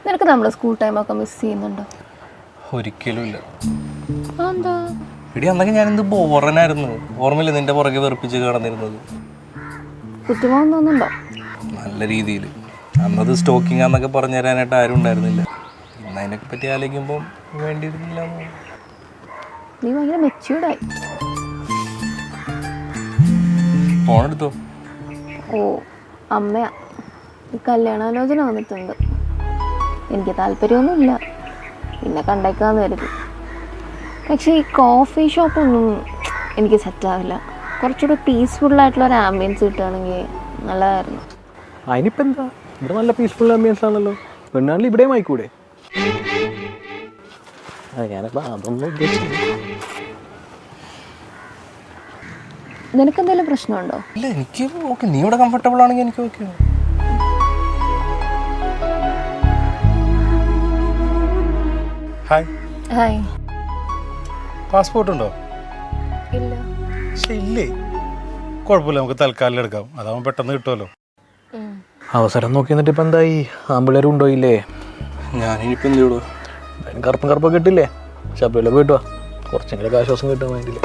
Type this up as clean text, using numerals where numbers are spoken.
നിനക്ക് നമ്മുടെ സ്കൂൾ ടൈമൊക്കെ മിസ് ചെയ്യുന്നുണ്ടോ? ഒരിക്കലും ഇല്ല. എന്താ എടി അന്നൊക്കെ ഞാനെന്ത് ബോറനായിരുന്നു. ഓർമ്മയില്ല നിന്റെ പുറകെ വെറുപ്പിച്ച് കിടന്നിരുന്നത്? കുറ്റബോധം തോന്നുന്നുണ്ടോ? നല്ല രീതിയിൽ. അന്നത് സ്റ്റോക്കിംഗ് ആന്നൊക്കെ പറഞ്ഞു തരാനായിട്ട് ആരും ഉണ്ടായിരുന്നില്ല. ഇന്ന് അതിനൊക്കെ പറ്റി ആലോചിക്കുമ്പോൾ വേണ്ടിയിരുന്നില്ല. നീ ഭയങ്കര മെച്യൂർഡായി. ഫോണെടുത്തോ? ഓ അമ്മയാ, ഈ കല്യാണാലോചന വന്നിട്ടുണ്ട്. എനിക്ക് താല്പര്യമൊന്നുമില്ല, പിന്നെ കണ്ടേക്കാന്ന് കരുതി. പക്ഷേ ഈ കോഫി ഷോപ്പൊന്നും എനിക്ക് സെറ്റാവില്ല. കുറച്ചുകൂടി പീസ്ഫുള്ളായിട്ടുള്ള ഒരു ആംബിയൻസ് കിട്ടുകയാണെങ്കിൽ നല്ലതായിരുന്നു. അതിനിപ്പോൾ എന്താ, ഇവിടെ നല്ല പീസ്ഫുൾ ആംബിയൻസ് ആണല്ലോ. പെണ്ണാണെങ്കിൽ ഇവിടെയും ആയിക്കൂടെ? ഞാനിപ്പോൾ അതൊന്നും ഉദ്ദേശിച്ചില്ല. നിനക്ക് എന്തെങ്കിലും പ്രശ്നമുണ്ടോ? ഇല്ല, എനിക്ക് ഓക്കെ. നീ ഇവിടെ കംഫർട്ടബിൾ ആണെങ്കിൽ എനിക്ക് ഓക്കെ. ഹായ്. ഹായ്. പാസ്പോർട്ട് ഉണ്ടോ? ഇല്ല. പക്ഷേ ഇല്ലേ, കുഴപ്പമില്ല, നമുക്ക് തൽക്കാലം എടുക്കാം. അതാവുമ്പോൾ പെട്ടെന്ന് കിട്ടുമല്ലോ. അവസരം നോക്കി എന്നിട്ട് ഇപ്പം എന്തായി? ആമ്പിള്ളേരും ഉണ്ടോയില്ലേ? ഞാനിനിപ്പോൾ എന്ത് ചെയ്യണോ? കറുപ്പൊക്കെ കിട്ടില്ലേ? ശബരിമല പോയിട്ട് വാ, കുറച്ചെങ്കിലും ആശ്വാസം കിട്ടാൻ വേണ്ടിയില്ലേ?